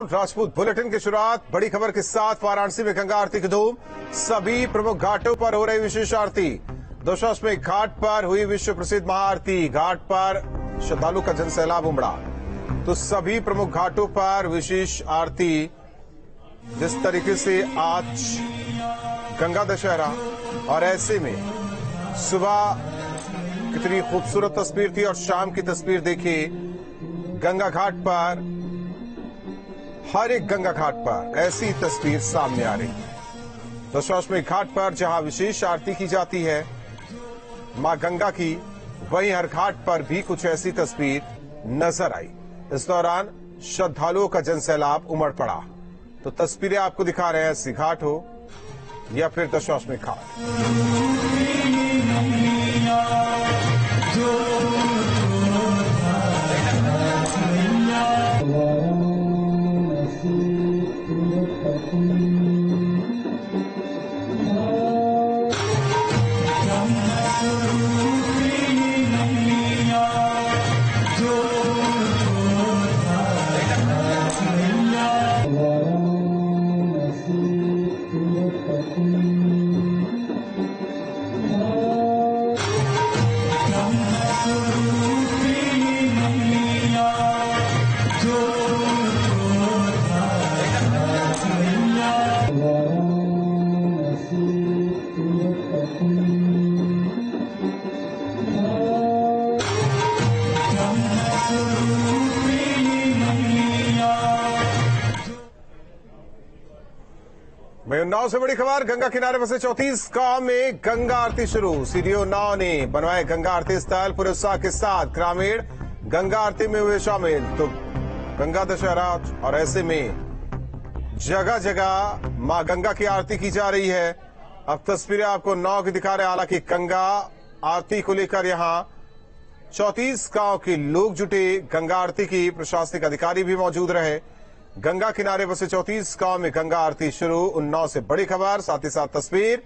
Rajput bulletin की शुरुआत बड़ी खबर के साथ। वाराणसी में गंगा आरती की धूम, सभी प्रमुख घाटों पर हो रही विशेष आरती। दशाश्वमेध घाट पर हुई विश्व प्रसिद्ध महाआरती, घाट पर श्रद्धालु का जनसैलाब उमड़ा। तो सभी प्रमुख घाटों पर विशेष आरती। जिस तरीके से आज गंगा दशहरा और ऐसे में सुबह कितनी खूबसूरत तस्वीर थी और शाम की तस्वीर देखिए। गंगा घाट पर, हर एक गंगा घाट पर ऐसी तस्वीर सामने आ रही। दशाश्वमेध घाट पर जहां विशेष आरती की जाती है मां गंगा की, वहीं हर घाट पर भी कुछ ऐसी तस्वीर नजर आई। इस दौरान श्रद्धालुओं का जनसैलाब उमड़ पड़ा। तो तस्वीरें आपको दिखा रहे हैं, ऐसी घाट हो या फिर दशाश्वमेध घाट। उन्नाव से बड़ी खबर, गंगा किनारे बसे 34 गांव में गंगा आरती शुरू। सीडीओ उन्नाव ने बनवाए गंगा आरती स्थल, पूरे उत्साह के साथ ग्रामीण गंगा आरती में हुए शामिल। तो गंगा दशहरा और ऐसे में जगह जगह मां गंगा की आरती की जा रही है। अब तस्वीरें आपको उन्नाव की दिखा रहे हैं। हालांकि गंगा आरती को लेकर यहां 34 गांव के लोग जुटे। गंगा आरती की प्रशासनिक अधिकारी भी मौजूद रहे। गंगा किनारे बसे 34 गांव में गंगा आरती शुरू। उन्नाव से बड़ी खबर, साथ ही साथ तस्वीर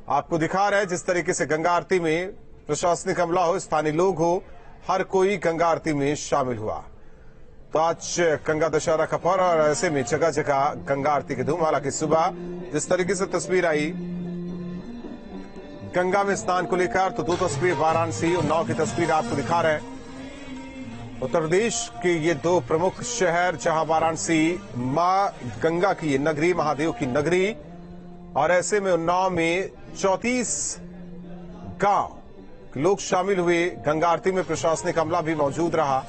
आपको दिखा रहे हैं। जिस तरीके से गंगा आरती में प्रशासनिक अमला हो, स्थानीय लोग हो, हर कोई गंगा आरती में शामिल हुआ। तो आज गंगा दशहरा का पर्व और ऐसे में जगह जगह गंगा आरती की धूम। हालांकि सुबह जिस तरीके से तस्वीर आई गंगा में स्नान को लेकर, तो दो तस्वीर वाराणसी उन्नाव की तस्वीर आपको दिखा रहे हैं। उत्तर प्रदेश के ये दो प्रमुख शहर, जहां वाराणसी मां गंगा की नगरी, महादेव की नगरी, और ऐसे में उन्नाव में 34 गांव लोग शामिल हुए। गंगा आरती में प्रशासनिक अमला भी मौजूद रहा।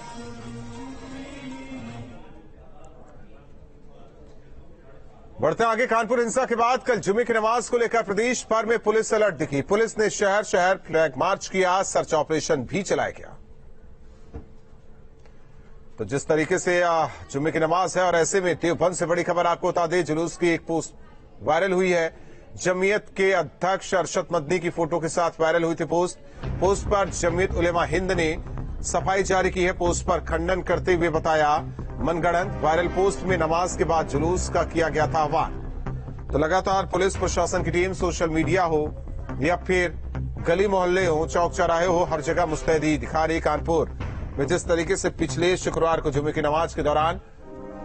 बढ़ते आगे, कानपुर हिंसा के बाद कल जुमे की नमाज को लेकर प्रदेश भर में पुलिस अलर्ट दिखी। पुलिस ने शहर शहर फ्लैग मार्च किया, सर्च ऑपरेशन भी चलाया गया। तो जिस तरीके से जुम्मे की नमाज है और ऐसे में देवबंद से बड़ी खबर आपको बता दें, जुलूस की एक पोस्ट वायरल हुई है। जमीयत के अध्यक्ष अरशद मदनी की फोटो के साथ वायरल हुई थी पोस्ट पर जमीयत उलेमा हिंद ने सफाई जारी की है। पोस्ट पर खंडन करते हुए बताया मनगढ़ंत। वायरल पोस्ट में नमाज के बाद जुलूस का किया गया था आह्वान। तो लगातार पुलिस प्रशासन की टीम, सोशल मीडिया हो या फिर गली मोहल्ले हो, चौक चौराहे हो, हर जगह मुस्तैदी दिखा रही। कानपुर में जिस तरीके से पिछले शुक्रवार को जुमे की नमाज के दौरान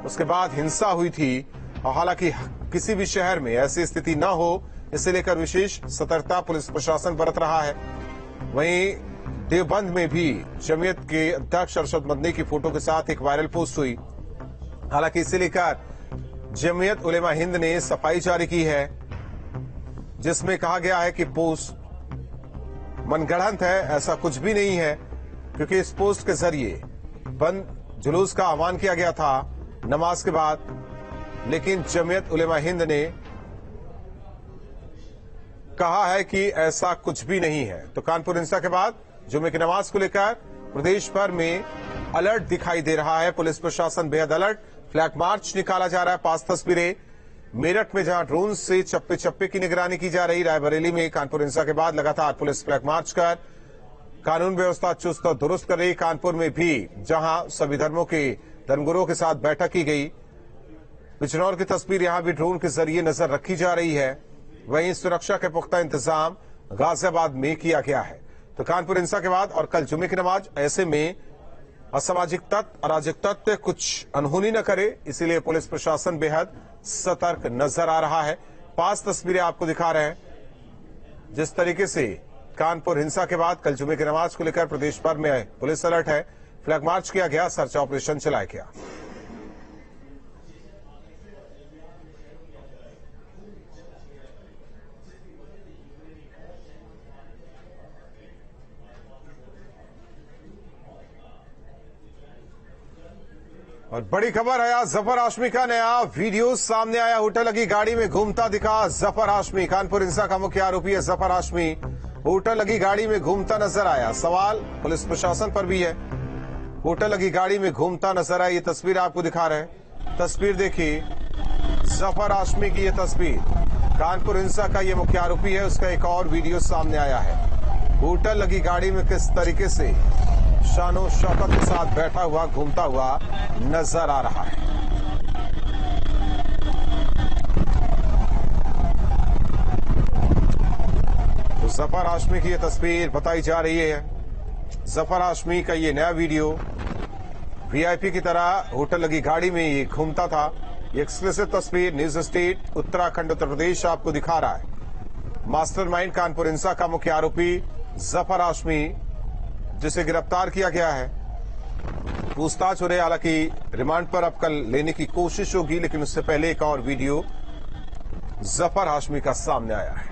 उसके बाद हिंसा हुई थी, और हालांकि किसी भी शहर में ऐसी स्थिति न हो, इसे लेकर विशेष सतर्कता पुलिस प्रशासन बरत रहा है। वहीं देवबंद में भी जमीयत के अध्यक्ष अरशद मदनी की फोटो के साथ एक वायरल पोस्ट हुई। हालांकि इसे लेकर जमीयत उलेमा हिंद ने सफाई जारी की है, जिसमें कहा गया है कि पोस्ट मनगढ़ंत है, ऐसा कुछ भी नहीं है, क्योंकि इस पोस्ट के जरिए बंद जुलूस का आह्वान किया गया था नमाज के बाद। लेकिन जमीयत उलेमा हिंद ने कहा है कि ऐसा कुछ भी नहीं है। तो कानपुर हिंसा के बाद जुमे की नमाज को लेकर प्रदेश भर में अलर्ट दिखाई दे रहा है। पुलिस प्रशासन बेहद अलर्ट। फ्लैग मार्च निकाला जा रहा है। 5 तस्वीरें मेरठ में, जहां ड्रोन से चप्पे चप्पे की निगरानी की जा रही। रायबरेली में कानपुर हिंसा के बाद लगातार पुलिस फ्लैग मार्च कर कानून व्यवस्था चुस्त और दुरुस्त कर रही। कानपुर में भी जहां सभी धर्मों के धर्मगुरुओं के साथ बैठक की गई। बिजनौर की तस्वीर यहां भी ड्रोन के जरिए नजर रखी जा रही है। वहीं सुरक्षा के पुख्ता इंतजाम गाजियाबाद में किया गया है। तो कानपुर हिंसा के बाद और कल जुमे की नमाज, ऐसे में असामाजिक तत्व, अराजक तत्व कुछ अनहोनी न करे, इसीलिए पुलिस प्रशासन बेहद सतर्क नजर आ रहा है। 5 तस्वीरें आपको दिखा रहे हैं। जिस तरीके से कानपुर हिंसा के बाद कल जुमे की नमाज को लेकर प्रदेश भर में पुलिस अलर्ट है। फ्लैग मार्च किया गया, सर्च ऑपरेशन चलाया गया। और बड़ी खबर है, आज जफर हाशमी का नया वीडियो सामने आया। होटल लगी गाड़ी में घूमता दिखा जफर हाशमी। कानपुर हिंसा का मुख्य आरोपी है जफर हाशमी। होटल लगी गाड़ी में घूमता नजर आया। सवाल पुलिस प्रशासन पर भी है। होटल लगी गाड़ी में घूमता नजर आया। ये तस्वीर आपको दिखा रहे हैं। तस्वीर देखिए, जफर हाशमी की ये तस्वीर। कानपुर हिंसा का ये मुख्य आरोपी है। उसका एक और वीडियो सामने आया है। होटल लगी गाड़ी में किस तरीके से शानो शौकत के साथ बैठा हुआ घूमता हुआ नजर आ रहा है। तो जफर हाशमी की यह तस्वीर बताई जा रही है। जफर हाशमी का ये नया वीडियो, वीआईपी की तरह होटल लगी गाड़ी में ये घूमता था। ये एक्सक्लूसिव तस्वीर न्यूज स्टेट उत्तराखंड उत्तर प्रदेश आपको दिखा रहा है। मास्टरमाइंड कानपुर हिंसा का मुख्य आरोपी जफर हाशमी, जिसे गिरफ्तार किया गया है। पूछताछ हो रही, हालांकि रिमांड पर अब कल लेने की कोशिश होगी, लेकिन उससे पहले एक और वीडियो जफर हाशमी का सामने आया है।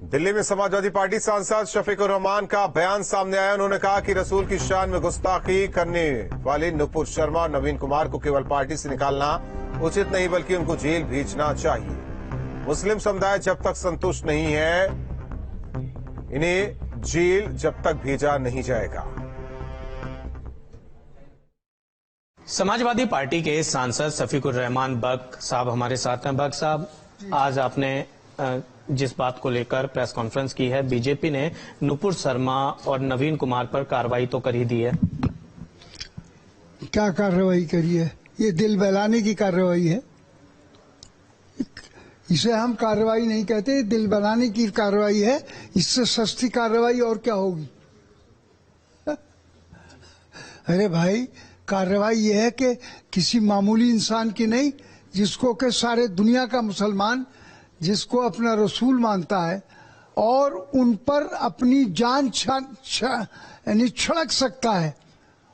दिल्ली में समाजवादी पार्टी सांसद शफीकुर रहमान का बयान सामने आया। उन्होंने कहा कि रसूल की शान में गुस्ताखी करने वाले नुपुर शर्मा और नवीन कुमार को केवल पार्टी से निकालना उचित नहीं, बल्कि उनको जेल भेजना चाहिए। मुस्लिम समुदाय जब तक संतुष्ट नहीं है, इन्हें जेल जब तक भेजा नहीं जाएगा। समाजवादी पार्टी के सांसद शफीकुर रहमान बग साहब हमारे साथ हैं। बग साहब, आज आपने जिस बात को लेकर प्रेस कॉन्फ्रेंस की है, बीजेपी ने नुपुर शर्मा और नवीन कुमार पर कार्रवाई तो कर ही दी है। क्या कार्रवाई करी है? ये दिल बहलाने की कार्रवाई है। इसे हम कार्रवाई नहीं कहते, दिल बनाने की कार्रवाई है। इससे सस्ती कार्रवाई और क्या होगी? अरे भाई, कार्रवाई यह है कि किसी मामूली इंसान की नहीं, जिसको के सारे दुनिया का मुसलमान जिसको अपना रसूल मानता है और उन पर अपनी जान यानी छिड़क सकता है,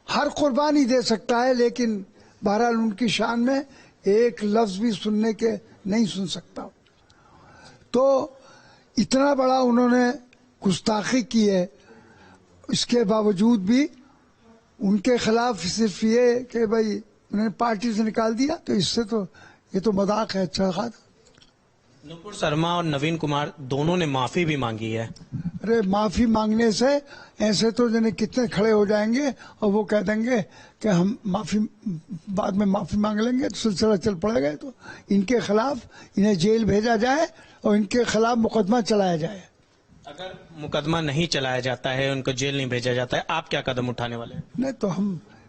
हर कुर्बानी दे सकता है, लेकिन बहरहाल उनकी शान में एक लफ्ज भी सुनने के नहीं सुन सकता। तो इतना बड़ा उन्होंने गुस्ताखी की है, इसके बावजूद भी उनके खिलाफ सिर्फ ये कि भाई उन्हें पार्टी से निकाल दिया, तो इससे तो ये तो मजाक है। अच्छा खासा नुपुर शर्मा और नवीन कुमार दोनों ने माफी भी मांगी है। अरे माफी मांगने से ऐसे तो जने कितने खड़े हो जाएंगे और वो कह देंगे कि हम माफी बाद में माफी मांग लेंगे, तो सिलसिला चल पड़ेगा। तो इनके खिलाफ इन्हें जेल भेजा जाए और इनके खिलाफ मुकदमा चलाया जाए। अगर मुकदमा नहीं चलाया जाता है, उनको जेल नहीं भेजा जाता है, आप क्या कदम उठाने वाले हैं? नहीं तो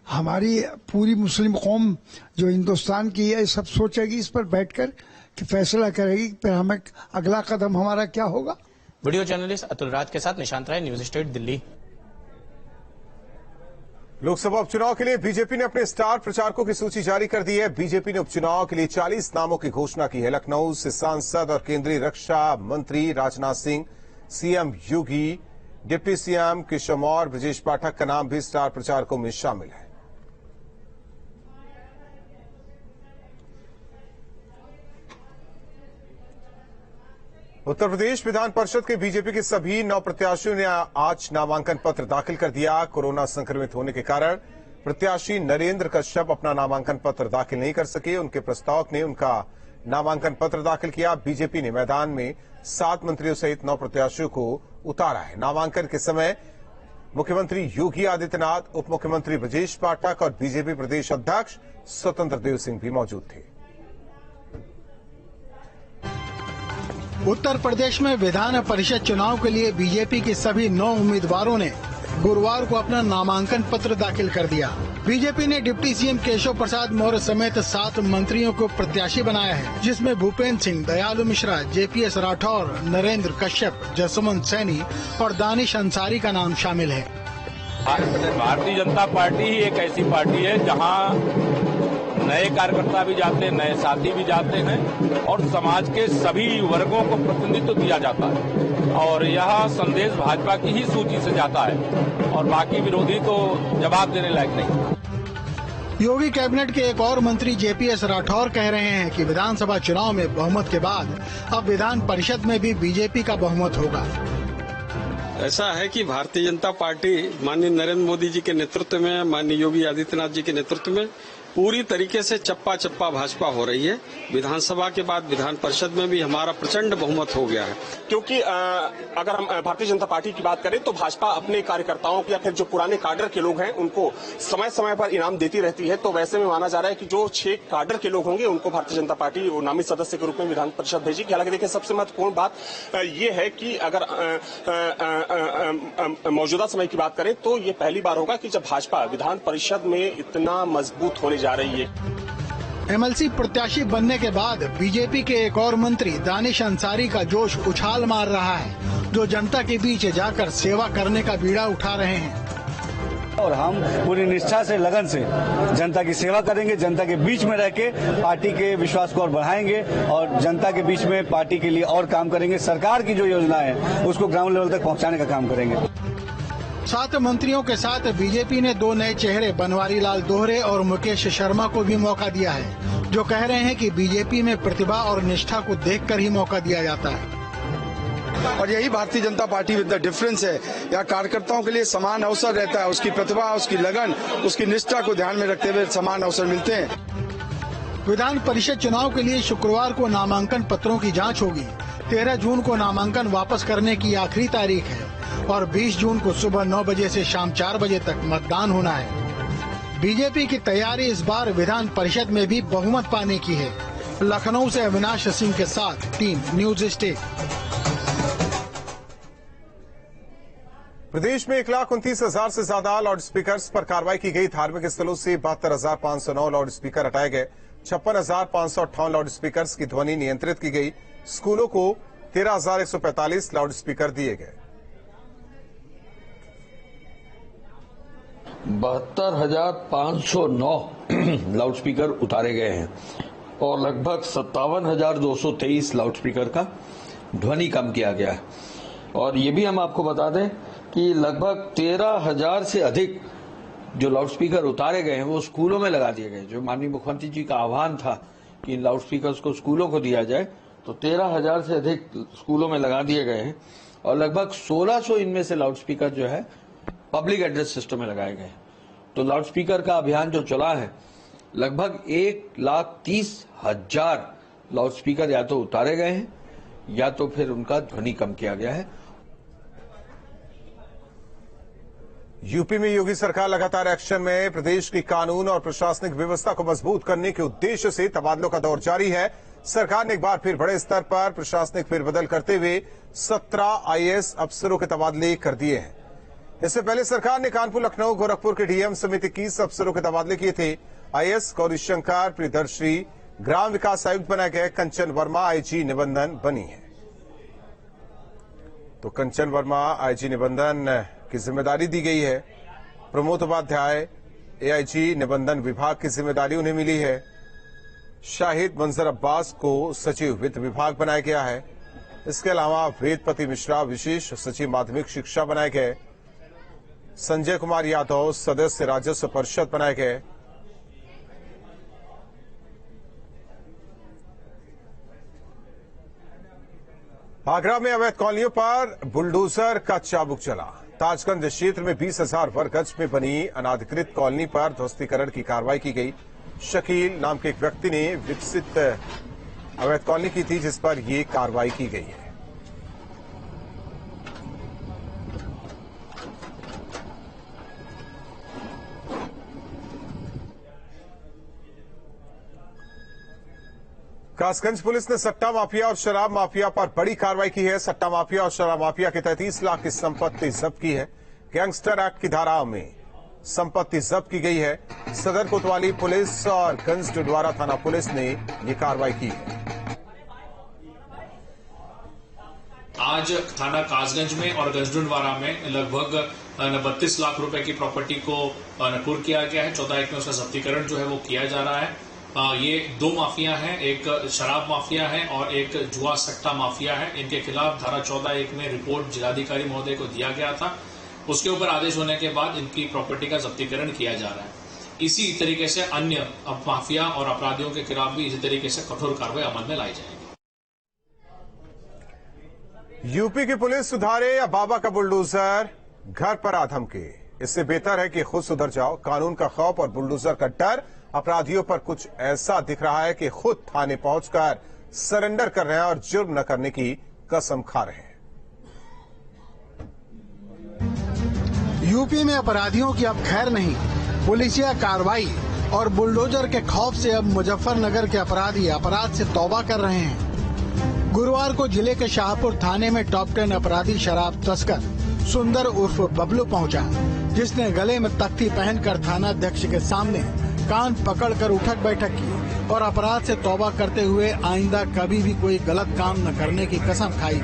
हमारी पूरी मुस्लिम कौम जो हिंदुस्तान की है सब सोचेगी इस पर बैठकर कि फैसला करेगी, फिर हमें अगला कदम हमारा क्या होगा। वीडियो जर्नलिस्ट अतुल राज के साथ निशांत राय, न्यूज स्टेट दिल्ली। लोकसभा उपचुनाव के लिए बीजेपी ने अपने स्टार प्रचारकों की सूची जारी कर दी है। बीजेपी ने उपचुनाव के लिए 40 नामों की घोषणा की है। लखनऊ से सांसद और केंद्रीय रक्षा मंत्री राजनाथ सिंह, सीएम योगी, डिप्टी सीएम किशोर, ब्रजेश पाठक का नाम भी स्टार प्रचारकों में शामिल है। उत्तर प्रदेश विधान परिषद के बीजेपी के सभी 9 प्रत्याशियों ने आज नामांकन पत्र दाखिल कर दिया। कोरोना संक्रमित होने के कारण प्रत्याशी नरेंद्र कश्यप अपना नामांकन पत्र दाखिल नहीं कर सके। उनके प्रस्तावक ने उनका नामांकन पत्र दाखिल किया। बीजेपी ने मैदान में 7 मंत्रियों सहित 9 प्रत्याशियों को उतारा है। नामांकन के समय मुख्यमंत्री योगी आदित्यनाथ, उप मुख्यमंत्री ब्रजेश पाठक और बीजेपी प्रदेश अध्यक्ष स्वतंत्र देव सिंह भी मौजूद थे। उत्तर प्रदेश में विधान परिषद चुनाव के लिए बीजेपी के सभी 9 उम्मीदवारों ने गुरुवार को अपना नामांकन पत्र दाखिल कर दिया। बीजेपी ने डिप्टी सीएम केशव प्रसाद मौर्य समेत 7 मंत्रियों को प्रत्याशी बनाया है, जिसमें भूपेंद्र सिंह, दयालु मिश्रा, जेपीएस राठौर, नरेंद्र कश्यप, जसवंत सैनी और दानिश अंसारी का नाम शामिल है। भारतीय जनता पार्टी ही एक ऐसी पार्टी है जहां नए कार्यकर्ता भी जाते हैं, नए साथी भी जाते हैं और समाज के सभी वर्गों को प्रतिनिधित्व दिया जाता है और यह संदेश भाजपा की ही सूची से जाता है और बाकी विरोधी तो जवाब देने लायक नहीं। योगी कैबिनेट के एक और मंत्री जेपीएस राठौर कह रहे हैं कि विधानसभा चुनाव में बहुमत के बाद अब विधान परिषद में भी बीजेपी का बहुमत होगा। ऐसा है कि भारतीय जनता पार्टी माननीय नरेंद्र मोदी जी के नेतृत्व में, माननीय योगी आदित्यनाथ जी के नेतृत्व में पूरी तरीके से चप्पा चप्पा भाजपा हो रही है। विधानसभा के बाद विधान परिषद में भी हमारा प्रचंड बहुमत हो गया है। क्योंकि अगर हम भारतीय जनता पार्टी की बात करें तो भाजपा अपने कार्यकर्ताओं या फिर जो पुराने काडर के लोग हैं उनको समय समय पर इनाम देती रहती है। तो वैसे में माना जा रहा है कि जो 6 काडर के लोग होंगे उनको भारतीय जनता पार्टी नामित सदस्य के रूप में विधान परिषद भेजेगी। हालांकि देखिए, सबसे महत्वपूर्ण बात ये है कि अगर मौजूदा समय की बात करें तो ये पहली बार होगा कि जब भाजपा विधान परिषद में इतना मजबूत होने जा रही है। एमएलसी प्रत्याशी बनने के बाद बीजेपी के एक और मंत्री दानिश अंसारी का जोश उछाल मार रहा है, जो जनता के बीच जाकर सेवा करने का बीड़ा उठा रहे हैं। और हम पूरी निष्ठा से, लगन से जनता की सेवा करेंगे, जनता के बीच में रह के पार्टी के विश्वास को और बढ़ाएंगे और जनता के बीच में पार्टी के लिए और काम करेंगे। सरकार की जो योजना है उसको ग्राउंड लेवल तक पहुंचाने का काम करेंगे। 7 मंत्रियों के साथ बीजेपी ने 2 नए चेहरे बनवारी लाल दोहरे और मुकेश शर्मा को भी मौका दिया है, जो कह रहे हैं कि बीजेपी में प्रतिभा और निष्ठा को देखकर ही मौका दिया जाता है। और यही Bharatiya Janata party with the difference है। यहाँ कार्यकर्ताओं के लिए समान अवसर रहता है, उसकी प्रतिभा, उसकी लगन, उसकी निष्ठा को ध्यान में रखते हुए समान अवसर मिलते हैं। विधान परिषद चुनाव के लिए शुक्रवार को नामांकन पत्रों की जांच होगी। 13 जून को नामांकन वापस करने की आखिरी तारीख है और 20 जून को सुबह 9 बजे से शाम 4 बजे तक मतदान होना है। बीजेपी की तैयारी इस बार विधान परिषद में भी बहुमत पाने की है। लखनऊ से अविनाश सिंह के साथ टीम न्यूज स्टेट। प्रदेश में 1,29,000 से ज्यादा लाउड स्पीकर्स पर कार्रवाई की गई। धार्मिक स्थलों से 72,509 लाउड स्पीकर हटाए गए। 56,558 लाउड स्पीकर्स की ध्वनि नियंत्रित की गई। स्कूलों को 13,145 लाउड स्पीकर दिए गए। 72,509 लाउडस्पीकर उतारे गए हैं और लगभग 57,223 लाउडस्पीकर का ध्वनि कम किया गया है। और ये भी हम आपको बता दें कि लगभग 13,000 से अधिक जो लाउडस्पीकर उतारे गए हैं वो स्कूलों में लगा दिए गए। जो माननीय मुख्यमंत्री जी का आह्वान था कि इन लाउडस्पीकर्स को स्कूलों को दिया जाए, तो 13,000 से अधिक स्कूलों में लगा दिए गए हैं और लगभग 1,600 इनमें से लाउडस्पीकर जो है पब्लिक एड्रेस सिस्टम में लगाए गए। तो लाउडस्पीकर का अभियान जो चला है, लगभग 1,30,000 लाउडस्पीकर या तो उतारे गए हैं या तो फिर उनका ध्वनि कम किया गया है। यूपी में योगी सरकार लगातार एक्शन में। प्रदेश की कानून और प्रशासनिक व्यवस्था को मजबूत करने के उद्देश्य से तबादलों का दौर जारी है। सरकार ने एक बार फिर बड़े स्तर पर प्रशासनिक फेरबदल करते हुए 17 आईएएस अफसरों के तबादले कर दिए हैं। इससे पहले सरकार ने कानपुर, लखनऊ, गोरखपुर के डीएम समेत 21 अफसरों के तबादले किए थे। आईएएस गौरीशंकर प्रियदर्शी ग्राम विकास आयुक्त बनाए गए। कंचन वर्मा आईजी निबंधन बनी है। तो कंचन वर्मा आईजी निबंधन की जिम्मेदारी दी गई है। प्रमोद उपाध्याय एआईजी निबंधन विभाग की जिम्मेदारी उन्हें मिली है। शाहिद मंजर अब्बास को सचिव वित्त विभाग बनाया गया है। इसके अलावा वेदपति मिश्रा विशेष सचिव माध्यमिक शिक्षा बनाए गए। संजय कुमार यादव सदस्य राजस्व परिषद बनाए गए। आगरा में अवैध कॉलोनियों पर बुलडोजर का चाबुक चला। ताजगंज क्षेत्र में 20,000 वर्ग गज में बनी अनाधिकृत कॉलोनी पर ध्वस्तीकरण की कार्रवाई की गई। शकील नाम के एक व्यक्ति ने विकसित अवैध कॉलोनी की थी, जिस पर यह कार्रवाई की गई है। कासगंज पुलिस ने सट्टा माफिया और शराब माफिया पर बड़ी कार्रवाई की है। सट्टा माफिया और शराब माफिया की 33 लाख की संपत्ति जब्त की है। गैंगस्टर एक्ट की धाराओं में संपत्ति जब्त की गई है। सदर कोतवाली पुलिस और गंज डोडवारा थाना पुलिस ने ये कार्रवाई की है। आज थाना कासगंज में और गंजडुंडवारा में लगभग 32 लाख रुपए की प्रॉपर्टी को नकुर किया गया है। 14(1) में उसका जब्तीकरण जो है वो किया जा रहा है। ये 2 माफिया हैं, एक शराब माफिया है और एक जुआ सट्टा माफिया है। इनके खिलाफ धारा 14(1) में रिपोर्ट जिलाधिकारी महोदय को दिया गया था। उसके ऊपर आदेश होने के बाद इनकी प्रॉपर्टी का जब्तीकरण किया जा रहा है। इसी तरीके से अन्य माफिया और अपराधियों के खिलाफ भी इसी तरीके से कठोर कार्रवाई अमल में लाई जाएगी। यूपी की पुलिस सुधारे या बाबा का बुलडोजर घर पर आ धमके। इससे बेहतर है कि खुद सुधर जाओ। कानून का खौफ और बुलडोजर का डर अपराधियों पर कुछ ऐसा दिख रहा है कि खुद थाने पहुंचकर सरेंडर कर रहे हैं और जुर्म न करने की कसम खा रहे हैं। यूपी में अपराधियों की अब खैर नहीं। पुलिसिया कार्रवाई और बुलडोजर के खौफ से अब मुजफ्फरनगर के अपराधी अपराध से तौबा कर रहे हैं। गुरुवार को जिले के शाहपुर थाने में टॉप 10 अपराधी शराब तस्कर सुंदर उर्फ बबलू पहुंचा, जिसने गले में तख्ती पहनकर थानाध्यक्ष के सामने कान पकड़कर उठक बैठक की और अपराध से तौबा करते हुए आइंदा कभी भी कोई गलत काम न करने की कसम खाई।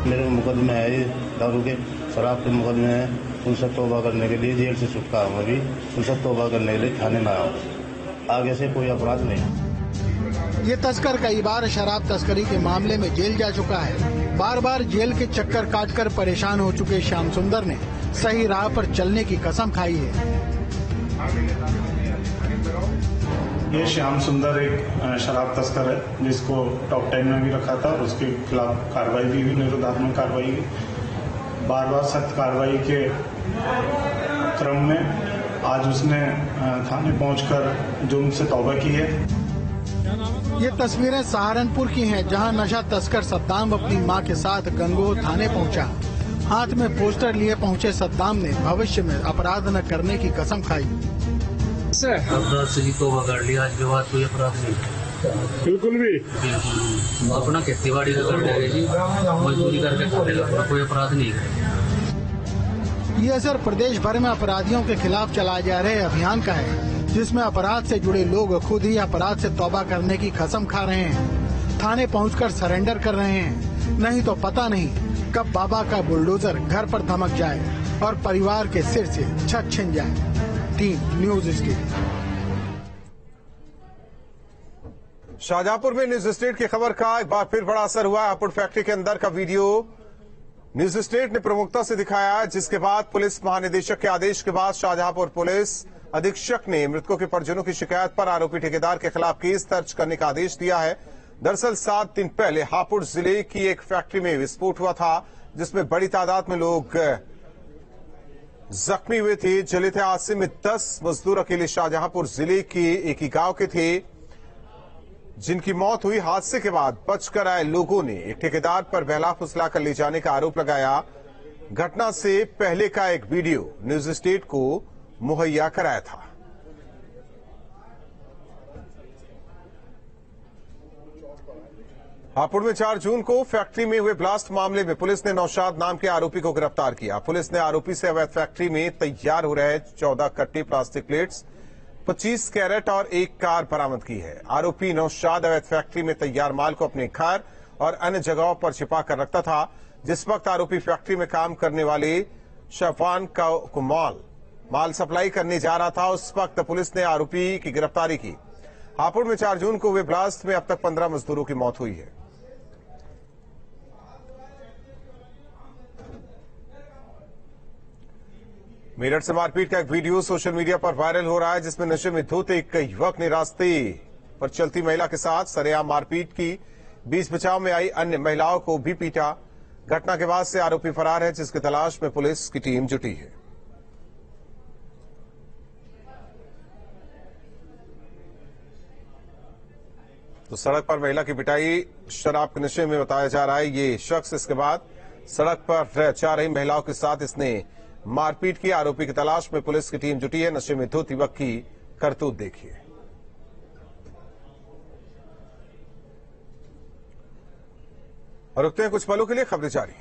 मेरे मुकदमे है दारू के, शराब के मुकदमे है। उनसे तौबा करने के लिए जेल से छुटका हूँ। अभी उनसे तौबा करने के लिए थाने में आया हूँ। आगे से कोई अपराध नहीं। ये तस्कर कई बार शराब तस्करी के मामले में जेल जा चुका है। बार बार जेल के चक्कर काटकर परेशान हो चुके श्याम सुंदर ने सही राह पर चलने की कसम खाई है। ये श्याम सुंदर एक शराब तस्कर है, जिसको टॉप 10 में भी रखा था और उसके खिलाफ कार्रवाई भी हुई, निरोधात्मक कार्रवाई हुई। बार बार सख्त कार्रवाई के क्रम में आज उसने थाने पहुंचकर जुर्म से तौबा की है। ये तस्वीरें सहारनपुर की हैं, जहां नशा तस्कर सद्दाम अपनी मां के साथ गंगोह थाने पहुंचा। हाथ में पोस्टर लिए पहुंचे सद्दाम ने भविष्य में अपराध न करने की कसम खाई। अपराध से भी तौबा कर लिया, आज के बाद कोई अपराध नहीं। बिल्कुल भी अपना खेती बाड़ी का कर देगा जी, मजदूरी करके खाने, कोई अपराध नहीं है। ये असर प्रदेश भर में अपराधियों के खिलाफ चलाए जा रहे अभियान का है, जिसमें अपराध से जुड़े लोग खुद ही अपराध से तौबा करने की कसम खा रहे हैं। थाने पहुंचकर सरेंडर कर रहे हैं, नहीं तो पता नहीं कब बाबा का बुलडोजर घर पर धमक जाए और परिवार के सिर से छत छिन जाए। Team news state. शाहजहांपुर में न्यूज स्टेट की खबर का एक बार फिर बड़ा असर हुआ। हापुड़ फैक्ट्री के अंदर का वीडियो न्यूज स्टेट ने प्रमुखता से दिखाया, जिसके बाद पुलिस महानिदेशक के आदेश के बाद शाहजहांपुर पुलिस अधीक्षक ने मृतकों के परिजनों की शिकायत पर आरोपी ठेकेदार के खिलाफ केस दर्ज करने का आदेश दिया है। दरअसल 7 दिन पहले हापुड़ जिले की एक फैक्ट्री में विस्फोट हुआ था, जिसमें बड़ी तादाद में लोग जख्मी हुए थे, जले थे। हादसे में 10 मजदूर अकेले शाहजहांपुर जिले के एक ही गांव के थे, जिनकी मौत हुई। हादसे के बाद बचकर आए लोगों ने एक ठेकेदार पर बहला फुसला कर ले जाने का आरोप लगाया। घटना से पहले का एक वीडियो न्यूज स्टेट को मुहैया कराया था। हापुड़ में 4 जून को फैक्ट्री में हुए ब्लास्ट मामले में पुलिस ने नौशाद नाम के आरोपी को गिरफ्तार किया। पुलिस ने आरोपी से अवैध फैक्ट्री में तैयार हो रहे 14 कट्टे प्लास्टिक प्लेट्स, 25 कैरेट और एक कार बरामद की है। आरोपी नौशाद अवैध फैक्ट्री में तैयार माल को अपने घर और अन्य जगहों पर छिपा कर रखता था। जिस वक्त आरोपी फैक्ट्री में काम करने वाले शफान को माल सप्लाई करने जा रहा था, उस वक्त पुलिस ने आरोपी की गिरफ्तारी की। हापुड़ में 4 जून को हुए ब्लास्ट में अब तक 15 मजदूरों की मौत हुई है। मेरठ से मारपीट का एक वीडियो सोशल मीडिया पर वायरल हो रहा है, जिसमें नशे में धुत एक युवक ने रास्ते पर चलती महिला के साथ सरेआम मारपीट की। बीच बचाव में आई अन्य महिलाओं को भी पीटा। घटना के बाद से आरोपी फरार है, जिसकी तलाश में पुलिस की टीम जुटी है। तो सड़क पर महिला की पिटाई शराब के नशे में बताया जा रहा है ये शख्स। इसके बाद सड़क पर जा रही महिलाओं के साथ इसने मारपीट की। आरोपी की तलाश में पुलिस की टीम जुटी है। नशे में धुत युवक की करतूत देखिए। और रुकते हैं कुछ पलों के लिए, खबरें जारी।